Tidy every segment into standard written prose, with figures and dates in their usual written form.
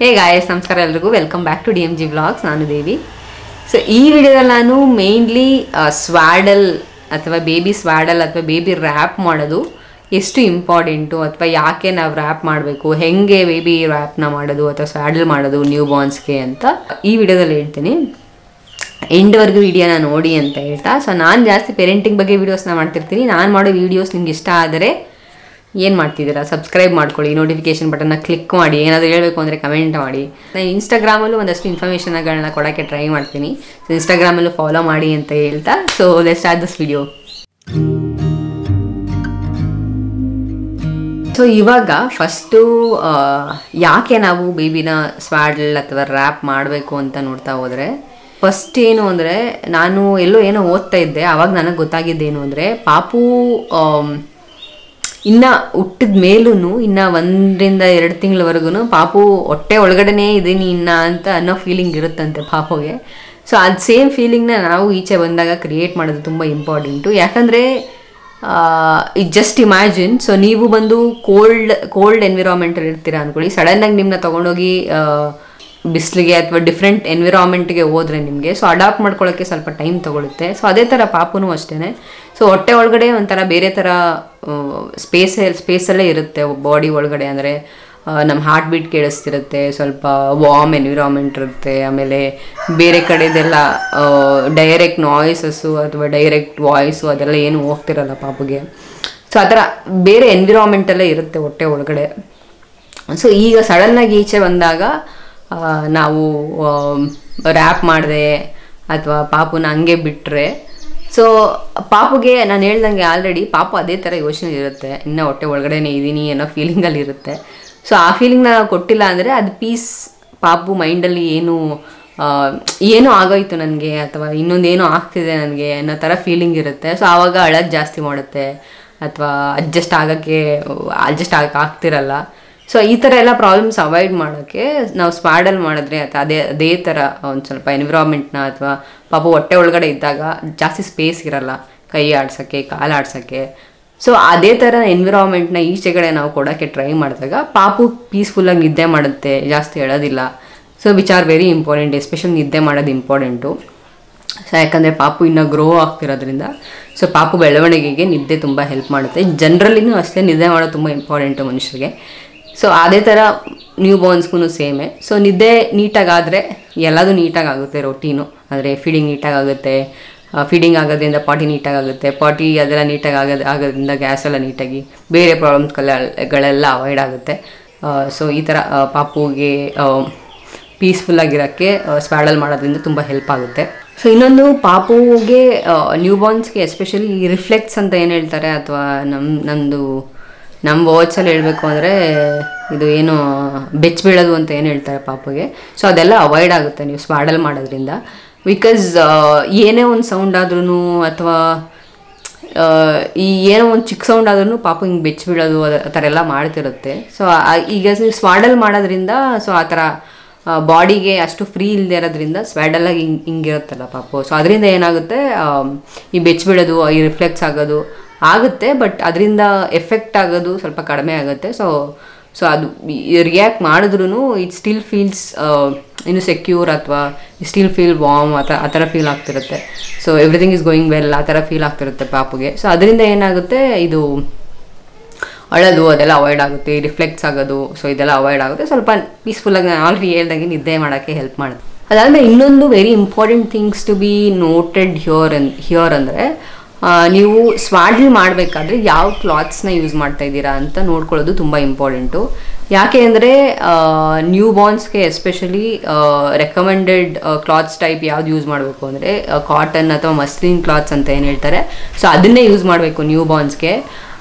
ಹೇ guys, ನಮಸ್ಕಾರ ಎಲ್ರಿಗೂ. Welcome back to DMG vlogs. ನಾನು ದೇವಿ. ಸೊ ಈ ವಿಡಿಯೋದಲ್ಲಿ ನಾನು ಮೇನ್ಲಿ ಸ್ವಾಡಲ್ ಅಥವಾ ಬೇಬಿ ಸ್ವಾಡಲ್ ಅಥವಾ ಬೇಬಿ ರ್ಯಾಪ್ ಮಾಡೋದು ಎಷ್ಟು ಇಂಪಾರ್ಟೆಂಟು, ಅಥವಾ ಯಾಕೆ ನಾವು ರ್ಯಾಪ್ ಮಾಡಬೇಕು, ಹೆಂಗೆ ಬೇಬಿ ರ್ಯಾಪ್ನ ಮಾಡೋದು ಅಥವಾ ಸ್ವಾಡಲ್ ಮಾಡೋದು ನ್ಯೂ ಬಾರ್ನ್ಸ್ಗೆ ಅಂತ ಈ ವಿಡಿಯೋದಲ್ಲಿ ಹೇಳ್ತೀನಿ. ಎಂಡ್ವರೆಗೂ ವಿಡಿಯೋನ ನೋಡಿ ಅಂತ ಹೇಳ್ತಾ. ಸೊ ನಾನು ಜಾಸ್ತಿ ಪೇರೆಂಟಿಂಗ್ ಬಗ್ಗೆ ವೀಡಿಯೋಸ್ನ ಮಾಡ್ತಿರ್ತೀನಿ. ನಾನು ಮಾಡೋ ವೀಡಿಯೋಸ್ ನಿಮ್ಗೆ ಇಷ್ಟ ಆದರೆ ಏನು ಮಾಡ್ತಿದ್ದೀರಾ, ಸಬ್ಸ್ಕ್ರೈಬ್ ಮಾಡ್ಕೊಳ್ಳಿ, ನೋಟಿಫಿಕೇಶನ್ ಬಟನ್ನ ಕ್ಲಿಕ್ ಮಾಡಿ, ಏನಾದರೂ ಹೇಳಬೇಕು ಅಂದರೆ ಕಮೆಂಟ್ ಮಾಡಿ. ನಾನು ಇನ್ಸ್ಟಾಗ್ರಾಮಲ್ಲೂ ಒಂದಷ್ಟು ಇನ್ಫಾರ್ಮೇಷನ್ಗಳನ್ನ ಕೊಡೋಕ್ಕೆ ಟ್ರೈ ಮಾಡ್ತೀನಿ. ಸೊ ಇನ್ಸ್ಟಾಗ್ರಾಮಲ್ಲೂ ಫಾಲೋ ಮಾಡಿ ಅಂತ ಹೇಳ್ತಾ. So let's start this video. So ಇವಾಗ ಫಸ್ಟು ಯಾಕೆ ನಾವು ಬೇಬಿನ ಸ್ವಾಡಲ್ ಅಥವಾ ರ್ಯಾಪ್ ಮಾಡಬೇಕು ಅಂತ ನೋಡ್ತಾ ಹೋದರೆ, ಫಸ್ಟ್ ಏನು ಅಂದರೆ, ನಾನು ಏನೋ ಓದ್ತಾ ಇದ್ದೆ. ಆವಾಗ ನನಗೆ ಗೊತ್ತಾಗಿದ್ದೇನು ಅಂದರೆ, ಪಾಪು ಇನ್ನು ಹುಟ್ಟಿದ ಮೇಲೂ ಇನ್ನು 1-2 ತಿಂಗಳವರೆಗೂ ಪಾಪು ಹೊಟ್ಟೆ ಒಳಗಡೆನೇ ಇದ್ದೀನಿ ಇನ್ನು ಅಂತ ಅನ್ನೋ ಫೀಲಿಂಗ್ ಇರುತ್ತಂತೆ ಪಾಪುಗೆ. ಸೊ ಅದು ಸೇಮ್ ಫೀಲಿಂಗ್ನ ನಾವು ಈಚೆ ಬಂದಾಗ ಕ್ರಿಯೇಟ್ ಮಾಡೋದು ತುಂಬ ಇಂಪಾರ್ಟೆಂಟು. ಯಾಕಂದರೆ ಜಸ್ಟ್ ಇಮ್ಯಾಜಿನ್, ಸೊ ನೀವು ಬಂದು ಕೋಲ್ಡ್ ಎನ್ವಿರಾನ್ಮೆಂಟಲ್ಲಿ ಇರ್ತೀರಾ ಅಂದ್ಕೊಳ್ಳಿ. ಸಡನ್ನಾಗಿ ನಿಮ್ಮನ್ನ ತೊಗೊಂಡೋಗಿ ಬಿಸಿಲಿಗೆ ಅಥವಾ ಡಿಫ್ರೆಂಟ್ ಎನ್ವಿರಾನ್ಮೆಂಟ್ಗೆ ಹೋದರೆ ನಿಮಗೆ ಸೊ ಅಡಾಪ್ಟ್ ಮಾಡ್ಕೊಳ್ಳೋಕ್ಕೆ ಸ್ವಲ್ಪ ಟೈಮ್ ತೊಗೊಳುತ್ತೆ. ಸೊ ಅದೇ ಥರ ಪಾಪುನೂ ಅಷ್ಟೇ. ಸೊ ಹೊಟ್ಟೆ ಒಳಗಡೆ ಒಂಥರ ಬೇರೆ ಥರ ಸ್ಪೇಸಲ್ಲೇ ಇರುತ್ತೆ ಬಾಡಿ ಒಳಗಡೆ. ಅಂದರೆ ನಮ್ಮ ಹಾರ್ಟ್ ಬೀಟ್ ಕೇಳಿಸ್ತಿರುತ್ತೆ, ಸ್ವಲ್ಪ ವಾರ್ಮ್ ಎನ್ವಿರಾನ್ಮೆಂಟ್ ಇರುತ್ತೆ. ಆಮೇಲೆ ಬೇರೆ ಕಡೆದೆಲ್ಲ ಡೈರೆಕ್ಟ್ ನಾಯ್ಸಸ್ಸು ಅಥವಾ ಡೈರೆಕ್ಟ್ ವಾಯ್ಸು ಅದೆಲ್ಲ ಏನು ಹೋಗ್ತಿರಲ್ಲ ಪಾಪುಗೆ. ಸೊ ಆ ಥರ ಬೇರೆ ಎನ್ವಿರಾನ್ಮೆಂಟಲ್ಲೇ ಇರುತ್ತೆ ಹೊಟ್ಟೆ ಒಳಗಡೆ. ಸೊ ಈಗ ಸಡನ್ನಾಗಿ ಈಚೆ ಬಂದಾಗ ನಾವು ರ್ಯಾಪ್ ಮಾಡಿದೆ ಅಥವಾ ಪಾಪುನ ಹಂಗೆ ಬಿಟ್ಟರೆ, ಸೊ ಪಾಪುಗೆ ನಾನು ಹೇಳ್ದಂಗೆ ಆಲ್ರೆಡಿ ಪಾಪು ಅದೇ ಥರ ಯೋಚನೆ ಇರುತ್ತೆ, ಇನ್ನೂ ಹೊಟ್ಟೆ ಒಳಗಡೆನೇ ಇದ್ದೀನಿ ಅನ್ನೋ ಫೀಲಿಂಗಲ್ಲಿ ಇರುತ್ತೆ. ಸೊ ಆ ಫೀಲಿಂಗ್ನ ನಾವು ಕೊಟ್ಟಿಲ್ಲ ಅಂದರೆ ಅದು ಪೀಸ್ ಪಾಪು ಮೈಂಡಲ್ಲಿ ಏನೋ ಆಗೋಯ್ತು ನನಗೆ ಅಥವಾ ಇನ್ನೊಂದೇನೋ ಆಗ್ತಿದೆ ನನಗೆ ಅನ್ನೋ ಥರ ಫೀಲಿಂಗ್ ಇರುತ್ತೆ. ಸೊ ಆವಾಗ ಅಳೋದು ಜಾಸ್ತಿ ಮಾಡುತ್ತೆ ಅಥವಾ ಅಡ್ಜಸ್ಟ್ ಆಗಕ್ಕೆ ಆಗ್ತಿರಲ್ಲ. ಸೊ ಈ ಥರ ಎಲ್ಲ ಪ್ರಾಬ್ಲಮ್ಸ್ ಅವಾಯ್ಡ್ ಮಾಡೋಕ್ಕೆ ನಾವು ಸ್ವಾಡಲ್ ಮಾಡಿದ್ರೆ ಅಥವಾ ಅದೇ ಥರ ಒಂದು ಸ್ವಲ್ಪ ಎನ್ವಿರಾನ್ಮೆಂಟ್ನ ಅಥವಾ ಪಾಪು ಹೊಟ್ಟೆ ಒಳಗಡೆ ಇದ್ದಾಗ ಜಾಸ್ತಿ ಸ್ಪೇಸ್ ಇರಲ್ಲ ಕೈ ಆಡ್ಸೋಕ್ಕೆ, ಕಾಲು ಆಡ್ಸೋಕ್ಕೆ. ಸೊ ಅದೇ ಥರ ಎನ್ವಿರಾನ್ಮೆಂಟ್ನ ಈಚೆಗಡೆ ನಾವು ಕೊಡೋಕ್ಕೆ ಟ್ರೈ ಮಾಡಿದಾಗ ಪಾಪು ಪೀಸ್ಫುಲ್ಲಾಗಿ ನಿದ್ದೆ ಮಾಡುತ್ತೆ, ಜಾಸ್ತಿ ಹೇಳೋದಿಲ್ಲ. So which are very important, especially ನಿದ್ದೆ ಮಾಡೋದು ಇಂಪಾರ್ಟೆಂಟು. ಸೊ ಯಾಕಂದರೆ ಪಾಪು ಇನ್ನೂ ಗ್ರೋ ಆಗ್ತಿರೋದ್ರಿಂದ ಸೊ ಪಾಪು ಬೆಳವಣಿಗೆಗೆ ನಿದ್ದೆ ತುಂಬ ಹೆಲ್ಪ್ ಮಾಡುತ್ತೆ. ಜನರಲ್ಲಿನೂ ಅಷ್ಟೇ ನಿದ್ದೆ ಮಾಡೋದು ತುಂಬ ಇಂಪಾರ್ಟೆಂಟು ಮನುಷ್ಯರಿಗೆ. ಸೊ ಅದೇ ಥರ ನ್ಯೂ ಬಾರ್ನ್ಸ್ಗೂ ಸೇಮೇ. ಸೊ ನಿದ್ದೆ ನೀಟಾಗಾದರೆ ಎಲ್ಲದೂ ನೀಟಾಗುತ್ತೆ. ರೊಟೀನು ಅಂದರೆ ಫೀಡಿಂಗ್ ನೀಟಾಗುತ್ತೆ, ಫೀಡಿಂಗ್ ಆಗೋದ್ರಿಂದ ಪಾಟಿ ನೀಟಾಗುತ್ತೆ, ಪಾಟಿ ಅದೆಲ್ಲ ನೀಟಾಗಿ ಆಗೋದ್ರಿಂದ ಗ್ಯಾಸ್ ಎಲ್ಲ ನೀಟಾಗಿ ಬೇರೆ ಪ್ರಾಬ್ಲಮ್ಸ್ಗಳೆಲ್ಲ ಅವಾಯ್ಡ್ ಆಗುತ್ತೆ. ಸೊ ಈ ಥರ ಪಾಪುಗೆ ಪೀಸ್ಫುಲ್ಲಾಗಿರೋಕ್ಕೆ ಸ್ವಾಡಲ್ ಮಾಡೋದ್ರಿಂದ ತುಂಬ ಹೆಲ್ಪ್ ಆಗುತ್ತೆ. ಸೊ ಇನ್ನೊಂದು ಪಾಪುಗೆ ನ್ಯೂ ಬಾರ್ನ್ಸ್ಗೆ ಎಸ್ಪೆಷಲಿ ರಿಫ್ಲೆಕ್ಟ್ಸ್ ಅಂತ ಏನು ಹೇಳ್ತಾರೆ, ಅಥವಾ ನಮ್ಮ ವಾಚಲ್ಲಿ ಹೇಳಬೇಕು ಅಂದರೆ ಇದು ಏನು ಬೆಚ್ಚಬೀಳೋದು ಅಂತ ಏನು ಹೇಳ್ತಾರೆ ಪಾಪುಗೆ. ಸೊ ಅದೆಲ್ಲ ಅವಾಯ್ಡ್ ಆಗುತ್ತೆ ನೀವು ಸ್ವಾಡಲ್ ಮಾಡೋದ್ರಿಂದ. ಬಿಕಾಸ್ ಏನೇ ಒಂದು ಸೌಂಡ್ ಆದ್ರೂ ಅಥವಾ ಏನೋ ಒಂದು ಚಿಕ್ಕ ಸೌಂಡ್ ಆದ್ರೂ ಪಾಪು ಹಿಂಗೆ ಬೆಚ್ಚಬೀಳೋದು ಆ ಥರ ಎಲ್ಲ ಮಾಡ್ತಿರುತ್ತೆ. ಸೊ ಈಗ ನೀವು ಸ್ವಾಡಲ್ ಮಾಡೋದ್ರಿಂದ ಸೊ ಆ ಥರ ಬಾಡಿಗೆ ಅಷ್ಟು ಫ್ರೀ ಇಲ್ಲದೆ ಇರೋದ್ರಿಂದ ಸ್ವಾಡಲಾಗಿ ಹಿಂಗಿರುತ್ತಲ್ಲ ಪಾಪು. ಸೊ ಅದರಿಂದ ಏನಾಗುತ್ತೆ, ಈ ಬೆಚ್ಚಬೀಳೋದು, ಈ ರಿಫ್ಲೆಕ್ಟ್ಸ್ ಆಗೋದು ಆಗುತ್ತೆ, ಬಟ್ ಅದರಿಂದ ಎಫೆಕ್ಟ್ ಆಗೋದು ಸ್ವಲ್ಪ ಕಡಿಮೆ ಆಗುತ್ತೆ. ಸೊ ಅದು ರಿಯಾಕ್ಟ್ ಮಾಡಿದ್ರೂ ಇಟ್ ಸ್ಟಿಲ್ ಫೀಲ್ಸ್ ಇನ್ನು ಸೆಕ್ಯೂರ್ ಅಥವಾ ಸ್ಟಿಲ್ ಫೀಲ್ ವಾರ್ಮ್ ಆ ಥರ ಫೀಲ್ ಆಗ್ತಿರುತ್ತೆ. So everything is going well ಆ ಥರ ಫೀಲ್ ಆಗ್ತಿರುತ್ತೆ ಪಾಪುಗೆ. ಸೊ ಅದರಿಂದ ಏನಾಗುತ್ತೆ, ಇದು ಅಳೋದು ಅದೆಲ್ಲ ಅವಾಯ್ಡ್ ಆಗುತ್ತೆ, ರಿಫ್ಲೆಕ್ಟ್ಸ್ ಆಗೋದು ಸೊ ಇದೆಲ್ಲ ಅವಾಯ್ಡ್ ಆಗುತ್ತೆ. ಸ್ವಲ್ಪ ಪೀಸ್ಫುಲ್ಲಾಗಿ ನಾನು ಆಲ್ರೆಡಿ ಹೇಳ್ದಂಗೆ ನಿದ್ದೆ ಮಾಡೋಕ್ಕೆ ಹೆಲ್ಪ್ ಮಾಡುತ್ತೆ. ಅದಾದಮೇಲೆ ಇನ್ನೊಂದು very important things to be noted here ಅಂದರೆ, ನೀವು ಸ್ವಾಡಲ್ ಮಾಡಬೇಕಾದ್ರೆ ಯಾವ ಕ್ಲಾತ್ಸ್ನ ಯೂಸ್ ಮಾಡ್ತಾ ಇದ್ದೀರಾ ಅಂತ ನೋಡ್ಕೊಳ್ಳೋದು ತುಂಬ ಇಂಪಾರ್ಟೆಂಟು. ಯಾಕೆ ಅಂದರೆ ನ್ಯೂ ಬಾರ್ನ್ಸ್ಗೆ ಎಸ್ಪೆಷಲಿ ರೆಕಮೆಂಡೆಡ್ ಕ್ಲಾತ್ಸ್ ಟೈಪ್ ಯಾವ್ದು ಯೂಸ್ ಮಾಡಬೇಕು ಅಂದರೆ ಕಾಟನ್ ಅಥವಾ ಮಸ್ಲಿನ್ ಕ್ಲಾತ್ಸ್ ಅಂತ ಏನು ಹೇಳ್ತಾರೆ. ಸೊ ಅದನ್ನೇ ಯೂಸ್ ಮಾಡಬೇಕು ನ್ಯೂ ಬಾರ್ನ್ಸ್ಗೆ.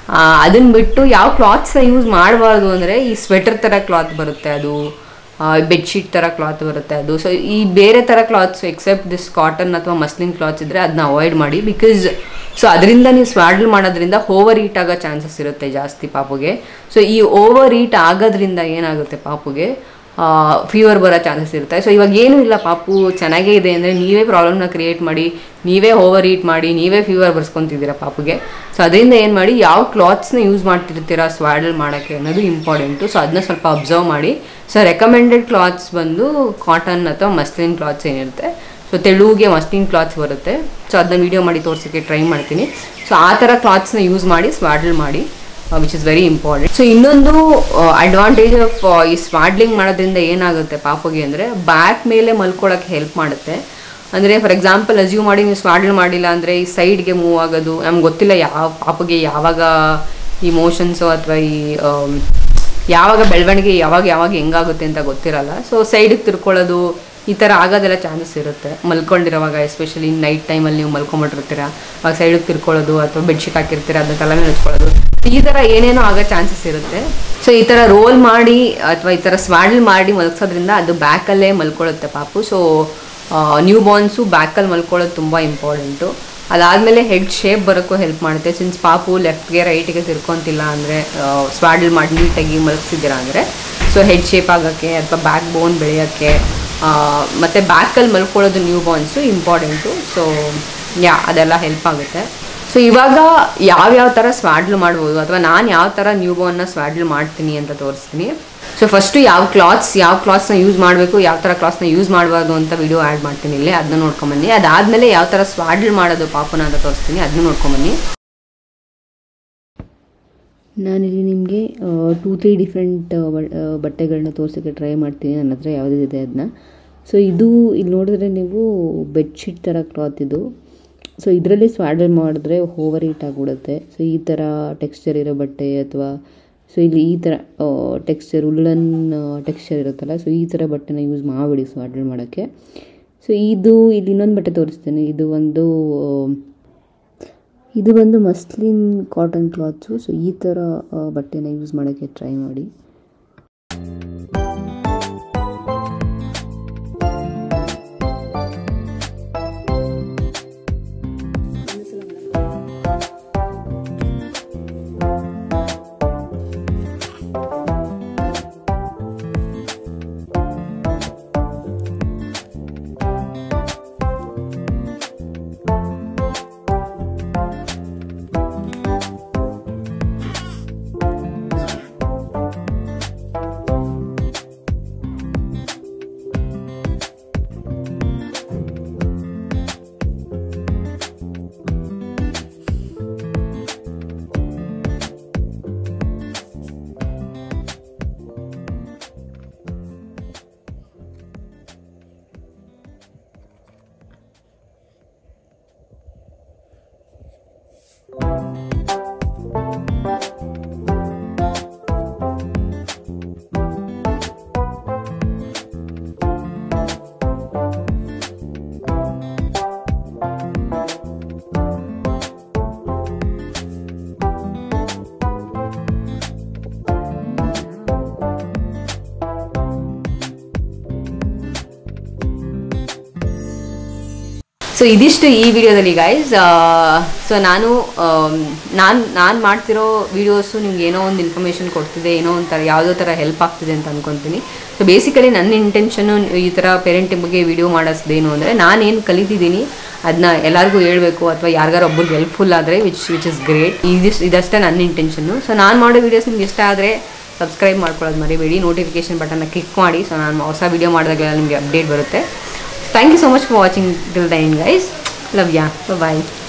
ಅದನ್ನು ಬಿಟ್ಟು ಯಾವ ಕ್ಲಾತ್ಸ್ನ ಯೂಸ್ ಮಾಡಬಾರ್ದು ಅಂದರೆ, ಈ ಸ್ವೆಟರ್ ಥರ ಕ್ಲಾತ್ ಬರುತ್ತೆ, ಅದು ಬೆಡ್ಶೀಟ್ ಥರ ಕ್ಲಾತ್ ಬರುತ್ತೆ ಅದು. ಸೊ ಈ ಬೇರೆ ಥರ ಕ್ಲಾತ್ಸ್ ಎಕ್ಸೆಪ್ಟ್ ದಿಸ್ ಕಾಟನ್ ಅಥವಾ ಮಸ್ಲಿನ್ ಕ್ಲಾತ್ಸ್ ಇದ್ದರೆ ಅದನ್ನ ಅವಾಯ್ಡ್ ಮಾಡಿ. ಬಿಕಾಸ್ ಸೊ ಅದರಿಂದ ನೀವು ಸ್ವಾಡಲ್ ಮಾಡೋದ್ರಿಂದ ಓವರ್ ಈಟ್ ಆಗೋ ಚಾನ್ಸಸ್ ಇರುತ್ತೆ ಜಾಸ್ತಿ ಪಾಪುಗೆ. ಸೊ ಈ ಓವರ್ ಈಟ್ ಆಗೋದ್ರಿಂದ ಏನಾಗುತ್ತೆ, ಪಾಪುಗೆ ಫೀವರ್ ಬರೋ ಚಾನ್ಸಸ್ ಇರುತ್ತೆ. ಸೊ ಇವಾಗ ಏನೂ ಇಲ್ಲ, ಪಾಪು ಚೆನ್ನಾಗೇ ಇದೆ ಅಂದರೆ ನೀವೇ ಪ್ರಾಬ್ಲಮ್ನ ಕ್ರಿಯೇಟ್ ಮಾಡಿ, ನೀವೇ ಓವರ್ ಈಟ್ ಮಾಡಿ, ನೀವೇ ಫೀವರ್ ಬರ್ಸ್ಕೊತಿದ್ದೀರಾ ಪಾಪುಗೆ. ಸೊ ಅದರಿಂದ ಏನು ಮಾಡಿ, ಯಾವ ಕ್ಲಾತ್ಸ್ನ ಯೂಸ್ ಮಾಡ್ತಿರ್ತೀರಾ ಸ್ವಾಡಲ್ ಮಾಡೋಕ್ಕೆ ಅನ್ನೋದು ಇಂಪಾರ್ಟೆಂಟು. ಸೊ ಅದನ್ನ ಸ್ವಲ್ಪ ಅಬ್ಸರ್ವ್ ಮಾಡಿ. ಸೊ ರೆಕಮೆಂಡೆಡ್ ಕ್ಲಾತ್ಸ್ ಬಂದು ಕಾಟನ್ ಅಥವಾ ಮಸ್ಲಿನ್ ಕ್ಲಾತ್ಸ್ ಏನಿರುತ್ತೆ, ಸೊ ತೆಳುಗೆ ಮಸ್ಲಿನ್ ಕ್ಲಾತ್ಸ್ ಬರುತ್ತೆ. ಸೊ ಅದನ್ನ ವೀಡಿಯೋ ಮಾಡಿ ತೋರಿಸೋಕ್ಕೆ ಟ್ರೈ ಮಾಡ್ತೀನಿ. ಸೊ ಆ ಥರ ಕ್ಲಾತ್ಸ್ನ ಯೂಸ್ ಮಾಡಿ ಸ್ವಾಡಲ್ ಮಾಡಿ, which is very important. So ಇನ್ನೊಂದು ಅಡ್ವಾಂಟೇಜ್ ಆಫ್ ಈ ಸ್ವಾಡ್ಲಿಂಗ್ ಮಾಡೋದ್ರಿಂದ ಏನಾಗುತ್ತೆ ಪಾಪುಗೆ ಅಂದರೆ, ಬ್ಯಾಕ್ ಮೇಲೆ ಮಲ್ಕೊಳ್ಳೋಕ್ಕೆ ಹೆಲ್ಪ್ ಮಾಡುತ್ತೆ. ಅಂದರೆ ಫಾರ್ ಎಕ್ಸಾಂಪಲ್ ಅಸ್ಯೂಮ್ ಮಾಡಿ ನೀವು ಸ್ವಾಡಲ್ ಮಾಡಿಲ್ಲ ಅಂದರೆ ಈ ಸೈಡ್ಗೆ ಮೂವ್ ಆಗೋದು, ನಮ್ಗೆ ಗೊತ್ತಿಲ್ಲ ಯಾವ ಪಾಪುಗೆ ಯಾವಾಗ ಈ ಮೋಷನ್ಸು ಅಥವಾ ಈ ಯಾವಾಗ ಬೆಳವಣಿಗೆ ಯಾವಾಗ ಹೆಂಗಾಗುತ್ತೆ ಅಂತ ಗೊತ್ತಿರಲ್ಲ. ಸೊ ಸೈಡಿಗೆ ತಿರ್ಕೊಳ್ಳೋದು ಈ ಥರ ಆಗೋದೆಲ್ಲ ಚಾನ್ಸಸ್ ಇರುತ್ತೆ ಮಲ್ಕೊಂಡಿರೋವಾಗ. ಎಸ್ಪೆಷಲಿ ನೈಟ್ ಟೈಮಲ್ಲಿ ನೀವು ಮಲ್ಕೊಂಬಿಟ್ಟಿರ್ತೀರ, ಆವಾಗ ಸೈಡಿಗೆ ತಿರ್ಕೊಳ್ಳೋದು ಅಥವಾ ಬೆಡ್ಶೀಟ್ ಹಾಕಿರ್ತೀರ ಅದನ್ನ ತಲೆನೇ ಹಚ್ಕೊಳ್ಳೋದು, ಈ ಥರ ಏನೇನೋ ಆಗೋ ಚಾನ್ಸಸ್ ಇರುತ್ತೆ. ಸೊ ಈ ಥರ ರೋಲ್ ಮಾಡಿ ಅಥವಾ ಈ ಥರ ಸ್ವಾಡಲ್ ಮಾಡಿ ಮಲ್ಸೋದ್ರಿಂದ ಅದು ಬ್ಯಾಕಲ್ಲೇ ಮಲ್ಕೊಳ್ಳುತ್ತೆ ಪಾಪು. ಸೊ ನ್ಯೂ ಬಾರ್ನ್ಸು ಬ್ಯಾಕಲ್ಲಿ ಮಲ್ಕೊಳ್ಳೋದು ತುಂಬ ಇಂಪಾರ್ಟೆಂಟು. ಅದಾದಮೇಲೆ ಹೆಡ್ ಶೇಪ್ ಬರೋಕ್ಕೂ ಹೆಲ್ಪ್ ಮಾಡುತ್ತೆ. ಸಿನ್ಸ್ ಪಾಪು ಲೆಫ್ಟ್ಗೆ ರೈಟಿಗೆ ತಿರ್ಕೊತಿಲ್ಲ ಅಂದರೆ, ಸ್ವಾಡಲ್ ಮಾಡಿ ನೀಟಾಗಿ ಮಲಗಿಸಿದ್ದೀರಾ ಅಂದರೆ, ಸೊ ಹೆಡ್ ಶೇಪ್ ಆಗೋಕ್ಕೆ ಅಥವಾ ಬ್ಯಾಕ್ ಬೋನ್ ಬೆಳೆಯೋಕ್ಕೆ ಮತ್ತು ಬ್ಯಾಕಲ್ಲಿ ಮಲ್ಕೊಳ್ಳೋದು ನ್ಯೂ ಬಾರ್ನ್ಸು ಇಂಪಾರ್ಟೆಂಟು. ಸೊ ಅದೆಲ್ಲ ಹೆಲ್ಪ್ ಆಗುತ್ತೆ. ಸೊ ಇವಾಗ ಯಾವ್ಯಾವ ಥರ ಸ್ವಾಡಲ್ ಮಾಡ್ಬೋದು ಅಥವಾ ನಾನು ಯಾವ ಥರ ನ್ಯೂ ಬಾರ್ನ್ನ ಸ್ವಾಡಲ್ ಮಾಡ್ತೀನಿ ಅಂತ ತೋರಿಸ್ತೀನಿ. ಸೊ ಫಸ್ಟು ಯಾವ ಕ್ಲಾತ್ಸ್ನ ಯೂಸ್ ಮಾಡಬೇಕು, ಯಾವ ಥರ ಕ್ಲಾತ್ಸ್ನ ಯೂಸ್ ಮಾಡಬಾರ್ದು ಅಂತ ವಿಡಿಯೋ ಆ್ಯಡ್ ಮಾಡ್ತೀನಿ ಇಲ್ಲೇ, ಅದನ್ನ ನೋಡ್ಕೊಂಬನ್ನಿ. ಅದಾದಮೇಲೆ ಯಾವ ಥರ ಸ್ವಾಡಲ್ ಮಾಡೋದು ಪಾಪುನ ಅಂತ ತೋರಿಸ್ತೀನಿ, ಅದನ್ನ ನೋಡ್ಕೊಂಬನ್ನಿ. ನಾನಿಲ್ಲಿ ನಿಮಗೆ 2-3 ಡಿಫ್ರೆಂಟ್ ಬಟ್ಟೆಗಳನ್ನ ತೋರಿಸೋಕ್ಕೆ ಟ್ರೈ ಮಾಡ್ತೀನಿ. ನನ್ನ ಹತ್ರ ಯಾವುದಿದೆ ಅದನ್ನ. ಸೊ ಇದು ಇಲ್ಲಿ ನೋಡಿದ್ರೆ ನೀವು ಬೆಡ್ಶೀಟ್ ಥರ ಕ್ಲಾತ್ ಇದು. ಸೊ ಇದರಲ್ಲಿ ಸ್ವಾಡಲ್ ಮಾಡಿದ್ರೆ ಓವರ್ ಹೀಟ್ ಆಗಿಬಿಡುತ್ತೆ. ಸೊ ಈ ಥರ ಟೆಕ್ಸ್ಚರ್ ಇರೋ ಬಟ್ಟೆ ಅಥವಾ ಸೊ ಇಲ್ಲಿ ಈ ಥರ ಟೆಕ್ಸ್ಚರ್ ಉಲ್ಲನ್ ಟೆಕ್ಸ್ಚರ್ ಇರುತ್ತಲ್ಲ, ಸೊ ಈ ಥರ ಬಟ್ಟೆನ ಯೂಸ್ ಮಾಡಿಬಿಡಿ ಸ್ವಾಡಲ್ ಮಾಡೋಕ್ಕೆ. ಸೊ ಇಲ್ಲಿ ಇನ್ನೊಂದು ಬಟ್ಟೆ ತೋರಿಸ್ತೀನಿ. ಇದು ಬಂದು ಮಸ್ಲಿನ್ ಕಾಟನ್ ಕ್ಲಾತ್ಸು. ಸೊ ಈ ಥರ ಬಟ್ಟೆನ ಯೂಸ್ ಮಾಡೋಕ್ಕೆ ಟ್ರೈ ಮಾಡಿ. ಸೊ ಇದಿಷ್ಟು ಈ ವಿಡಿಯೋದಲ್ಲಿ ಗೈಸ್. ಸೊ ನಾನು ಮಾಡ್ತಿರೋ ವೀಡಿಯೋಸು ನಿಮ್ಗೆ ಏನೋ ಒಂದು ಇನ್ಫಾರ್ಮೇಷನ್ ಕೊಡ್ತಿದೆ, ಏನೋ ಒಂಥರ ಯಾವುದೋ ಥರ ಹೆಲ್ಪ್ ಆಗ್ತಿದೆ ಅಂತ ಅಂದ್ಕೊತೀನಿ. ಸೊ ಬೇಸಿಕಲಿ ನನ್ನ ಇಂಟೆನ್ಷನ್ನು ಈ ಥರ ಪೇರೆಂಟಿಂಗ್ ಬಗ್ಗೆ ವಿಡಿಯೋ ಮಾಡೋದೇನು ಅಂದರೆ, ನಾನೇನು ಕಲಿತಿದ್ದೀನಿ ಅದನ್ನ ಎಲ್ಲರಿಗೂ ಹೇಳಬೇಕು ಅಥವಾ ಯಾರಿಗಾರು ಒಬ್ಬರಿಗೆ ಹೆಲ್ಪ್ಫುಲ್ ಆದರೆ ವಿಚ್ ಇಸ್ ಗ್ರೇಟ್. ಇದಷ್ಟೇ ನನ್ನ ಇಂಟೆನ್ಷನ್ನು. ಸೊ ನಾನು ಮಾಡೋ ವೀಡಿಯೋಸ್ ನಿಮ್ಗೆ ಇಷ್ಟ ಆದರೆ ಸಬ್ಸ್ಕ್ರೈಬ್ ಮಾಡ್ಕೊಳ್ಳೋದು ಮರಿಬೇಡಿ, ನೋಟಿಫಿಕೇಷನ್ ಬಟನ್ನ ಕ್ಲಿಕ್ ಮಾಡಿ. ಸೊ ನಾನು ಹೊಸ ವೀಡಿಯೋ ಮಾಡಿದಾಗೆಲ್ಲ ನಿಮಗೆ ಅಪ್ಡೇಟ್ ಬರುತ್ತೆ. Thank you so much for watching till the end, guys. Love ya. Bye bye.